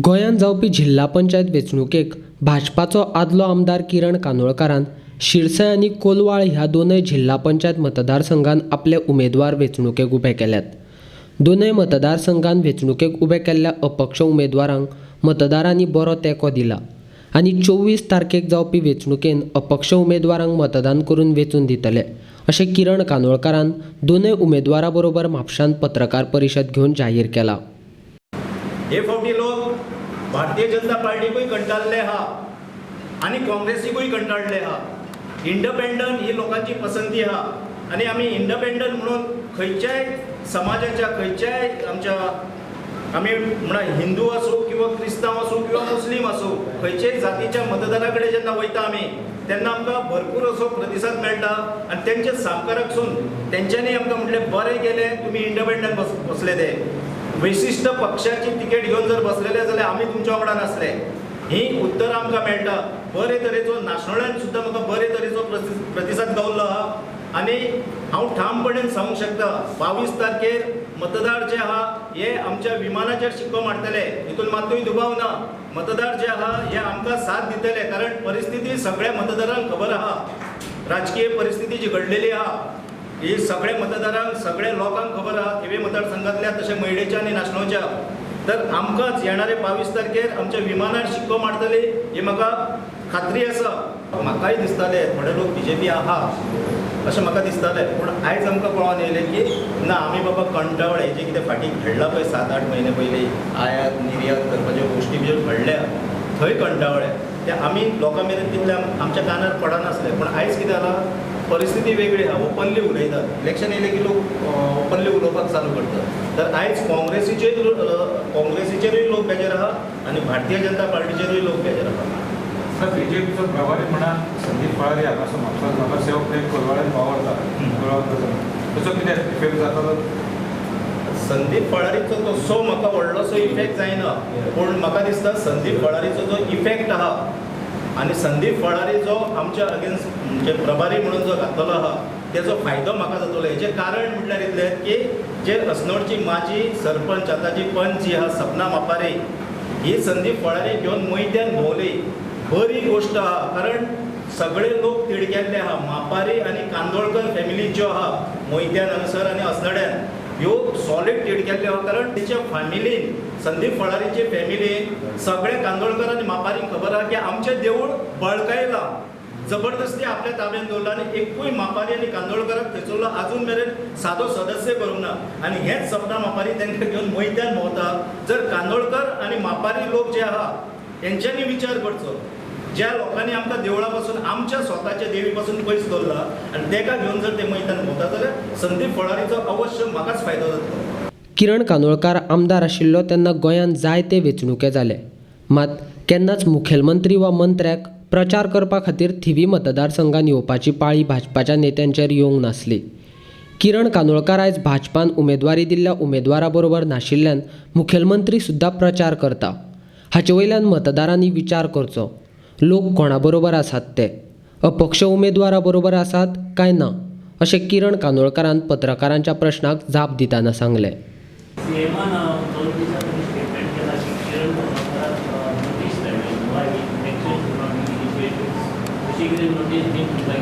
गोंयांत जावपी जिल्हा पंचायत वेंचणुकेक भाजपाचो आदलो आमदार किरण कानोळकारान शिरसाय आनी कोलवाळ ह्या दोनय जिल्हा पंचायत मतदारसंघांत आपले उमेदवार वेंचणुकेक उबे केल्यात. दोनय मतदारसंघांत वेंचणुकेक उबे केल्ल्या अपक्ष उमेदवारांक मतदारांनी बरो तेंको दिला आनी 24 तारखेक जावपी वेंचणुकेंत अपक्ष उमेदवारांक मतदान करून वेंचून दितले अशें किरण कानोळकारान दोनय उमेदवारां बरोबर म्हापशांत पत्रकार परिशद घेवन जाहीर केला. हे फावटी लोक भारतीय जनता पार्टीकूय कंटाळले हा आणि काँग्रेसीकूय कंटाळले हा. इंडिपेंडंट ही लोकांची पसंती हा आणि आम्ही इंडिपेंडंट म्हणून खंयच्याय समाजाच्या खंयच्याय आम्ही म्हणा हिंदू असो किंवा क्रिस्तांव असो किंवा मुस्लिम असो खंयच्याय जातीच्या मतदाराकडे जेन्ना वयता आमी तेन्ना आमकां भरपूर असो प्रतिसाद मेळटा आणि तेंचे सामकाराकसून तेंच्यांनी आमकां म्हटलें बरें गेले तुमी इंडिपेंडंट बसले ते विशिष्ट पक्षाची तिकेट घेवन जर बसलेले जाल्यार आमी तुमच्या वांगडा नासले. ही उत्तर आमकां मेळटा. बरे तरेचो नाशनळ्यान सुद्दां म्हाका बरे तरेचो प्रतिसाद गावल्लो आहा आनी हांव ठामपणान सांगूंक शकता 22 तारखेर मतदार जे आहा हे आमच्या विमानाचेर शिक्को मारतले. हितून मात्तूय दुबाव ना. मतदार जे आहा हे आमकां साथ दितले कारण परिस्थिती सगळ्या मतदारांक खबर आहा. राजकीय परिस्थिती जी घडलेली आहा ही सगळ्या मतदारांक सगळ्या लोकांक खबर आहा. थिवे मतदारसंघातल्या तशें मयडेच्या आनी नाशणोच्या. तर आमकांच येणारे 22 तारखेर आमच्या विमानार शिक्को मारतले ही म्हाका खात्री आसा. म्हाकाय दिसताले थोडे लोक बीजेपी आहा अशें म्हाका दिसतालें पूण आयज आमकां कळोन येयलें की ना आमी बाबा कंटाळ्ळे जे कितें फाटीं घडलां पळय 7-8 म्हयने पयलीं आयात निर्यात करपाच्यो गोश्टी बी घडल्या थंय कंटाळ्ळे ते आमी लोकां मेरेन तितले आमच्या कानार पडनासले. पूण आयज कितें जालां परिस्थिती वेगळी आहा. ओपनली उलयतात. इलेक्शन येयलें की लोक ओपनली उलोवपाक चालू करतात. तर आयज काँग्रेसीचेरूय लोक बेजार आहा आनी भारतीय जनता पार्टीचेरूय लोक बेजार आहा. सर बीजेपीचो प्रभारी म्हणा संदीप फळारी हांगासर म्हापसा नगरसेवक ते कोलवाळ्यान वावरता तसो कितें इफेक्ट जाता? संदीप फळारीचो तसो म्हाका व्हडलोसो इफेक्ट जायना पूण म्हाका दिसता संदीप फळारीचो जो इफेक्ट आहा आनी संदीप फळारी जो आमच्या अगेन्स्ट म्हणजे प्रभारी म्हणून जो घातलेलो आहा तेजो फायदो म्हाका जातलो. हेजें कारण म्हटल्यार इतलें की जे अस्नोडची माजी सरपंच आतांची पंच जी आहा सपना मापारी ही संदीप फळारी घेवन मैत्यान भोंवली. बरी गोश्ट आहा कारण सगळे लोक तिडकेल्ले आहा. मापारी आनी कांदोळकर फॅमिली ज्यो आहा मोयत्यान हांगासर आनी अस्नोड्यान ह्यो सॉलीड तिडकेल्ल्यो आहा कारण तेच्या फॅमिलीन संदीप फळारीचे फॅमिलीन सगळे कांदोळकर आनी मापारीक खबर आहा की आमचें देवूळ बळकायलां जबरदस्ती आपल्या ताब्यात दवरला आनी एकूय मापारी आनी कांदोळकराक थंयसरलो आजून मेरेन सादो सदस्य करूंक ना आनी हेच सपना मापारी तांकां घेवन मैत्यान भोंवता. जर कांदोळकर आनी मापारी लोक जे आहा तेंच्यांनी विचार करचो. ज्या लोकांनी आमकां देवळा पासून आमच्या स्वताच्या देवी पासून पयस दवरला आनी तेका घेवन जर ते मैदान भोंवता जाल्यार संदीप फळारीचो अवश्य म्हाकाच फायदो जातलो. किरण कानोळकार आमदार आशिल्लो तेन्ना गोंयांत जायते वेंचणुके जाले. मात केन्नाच मुखेलमंत्री वा मंत्र्याक प्रचार करपा खातीर थिवी मतदारसंघांत येवपाची पाळी भाजपाच्या नेत्यांचेर येवंक नासली. किरण कानोळकार आयज भाजपान उमेदवारी दिल्ल्या उमेदवारा बरोबर नाशिल्ल्यान मुखेलमंत्री सुद्दां प्रचार करता. हाचे वयल्यान मतदारांनी विचार करचो लोक कोणा बरोबर आसात ते अपक्ष उमेदवारा बरोबर आसात काय ना अशें किरण कानोळकारान पत्रकारांच्या प्रश्नाक जाप दितना सांगलें.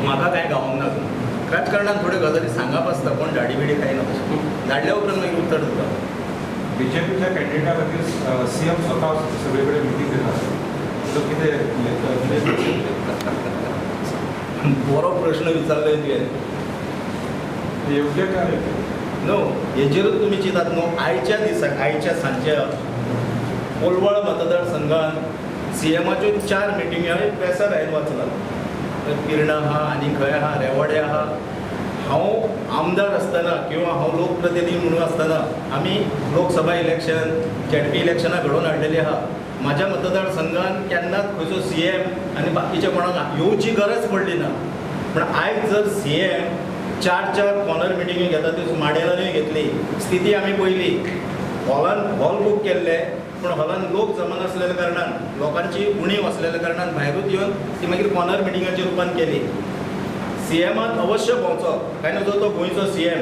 म्हाका काय गावोंक ना. राजकारणात थोड्यो गजाली सांगप आसता कोण धाडी काय ना धाडल्या उपरांत मागीर उत्तर दिता. बीजेपीच्या कॅन्डिडेटा खातीर सीएम स्वता सगळे कडेन मिटींग घेता तो कितें बरो प्रश्न विचारलो तुवें. योग्य काय नो हेजेरूच तुमी चिंतात न्हू. आयच्या दिसाक आयच्या सांजच्या कोलवाळ मतदारसंघात सीएमाच्यो 4 मिटींगी हांवें प्रेसार हांवें वाचला. किरणा आहा आनी खंय आहा रेवाडे आहा. हांव आमदार आसतना किंवा हांव लोकप्रतिनिधी म्हणून आसतना आमी लोकसभा इलेक्शन ZP इलेक्शनां घडोवन हाडलेलीं आहा. म्हाज्या मतदारसंघान केन्नाच खंयचो CM आनी बाकीच्या कोणाक येवची गरज पडली ना. पूण आयज जर CM 4 कॉर्नर मिटींगी घेता त्यो माडेलानूय घेतली. स्थिती आमी पयली हॉल बूक केल्ले पूण हॉलान लोक जमा नासलेल्या कारणान लोकांची उणीव आसलेल्या कारणान भायरूच येवन ती मागीर कॉर्नर मिटींगाच्या रुपान केली. CMान अवश्य भोंवचो काय ना जो तो गोंयचो CM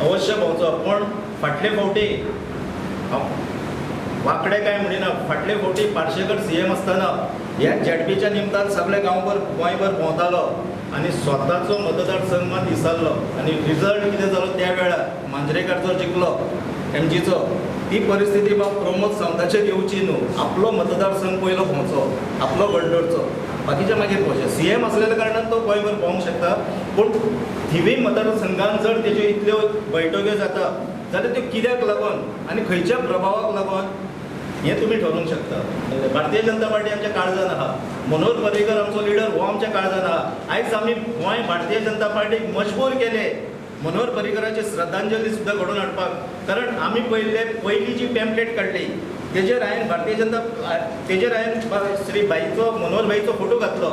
अवश्य भोंवचो. पूण फाटले फावटी वाकडे काय म्हणिना फाटले फावटी पार्शेकर CM आसतना ह्या ZPच्या निमतान सगळे गांवभर गोंयभर भोंवतालो आनी स्वताचो मतदारसंघ मात विसरलो आनी रिजल्ट कितें जालो त्या वेळार मांजरेकार जो जिखलो MGचो ती परिस्थिती बाब प्रमोद सावंताचेर येवची न्हू आपलो मतदारसंघ पयलो भोंवचो आपलो गड्डोरचो बाकीचे मागीर पळोवचे CM असलेल्या कारणान तो गोंयभर भोंवंक शकता पूण थिवी मतदारसंघान जर तेज्यो इतल्यो बैठक्यो जाता जाल्यार त्यो कित्याक लागून आनी खंयच्या प्रभावाक लागून हें तुमी ठरोवंक शकता भारतीय जनता पार्टी आमच्या काळजान आहा मनोहर पर्रीकर आमचो लिडर हो आमच्या काळजान आहा आयज आमी गोंय भारतीय जनता पार्टीक मजबूर केले मनोहर पर्रीकराची श्रद्धांजली सुद्दां घडोवन हाडपाक कारण आमी पयली जी पॅम्पलेट काडली तेजेर हांवें भारतीय जनता तेजेर हांवें श्री भाईचो मनोहर भाईचो फोटो घातलो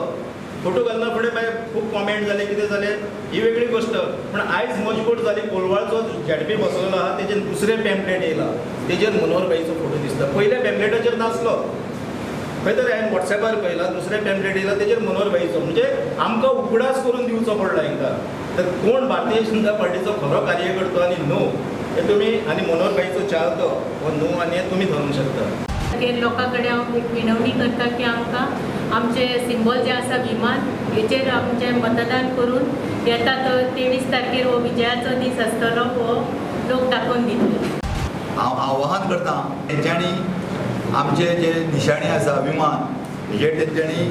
फोटो घालना फुडें मागीर खूब कॉमेंट जाले कितें जालें ही वेगळी गोश्ट पूण आयज मजबूर जाली कोलवाळचो ZP बसलेलो आहा तेजेर दुसरें पॅम्पलेट येयला तेजेर मनोहर भाईचो फोटो दिसता पयल्या पॅम्पलेटाचेर नासलो खंय तरी हांवें वॉट्सॅपार पळयला दुसरें पॅम्पलेट येयला तेजेर मनोहर भाईचो म्हणजे आमकां उगडास करून दिवचो पडला हांकां तर कोण भारतीय जनता पार्टीचो खरो कार्यकर्तो आनी न्हू हे तुमी आनी मनोहर भाईचो चालतो हो न्हू आनी हे तुमी धरूंक शकता लोकां कडेन हांव एक विनवणी करता की आमकां आमचे सिंबल जे आसा विमान हेचेर आमचें मतदान करून येता तो 23 तारखेर हो विजयाचो दीस आसतलो हो लोक दाखोवन दितले हांव आवाहन करता तेंच्यांनी आमचे जे निशाणी आसा विमान हेजेर तेंच्यांनी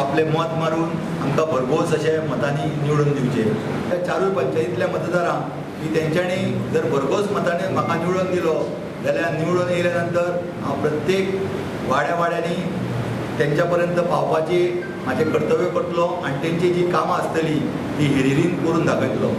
आपलें मत मारून आमकां भरघोस अशे मतांनी निवडून दिवचे त्या चारूय पंचायतींतल्या मतदारांक की तेंच्यांनी जर भरघोस मतांनी म्हाका निवडून दिलो जाल्यार निवडून येयल्या नंतर हांव प्रत्येक वाड्यांनी तेंच्या पर्यंत पावपाची म्हाजें कर्तव्य करतलो आनी तेंची जी कामां आसतली ती हिरिरीन करून दाखयतलो.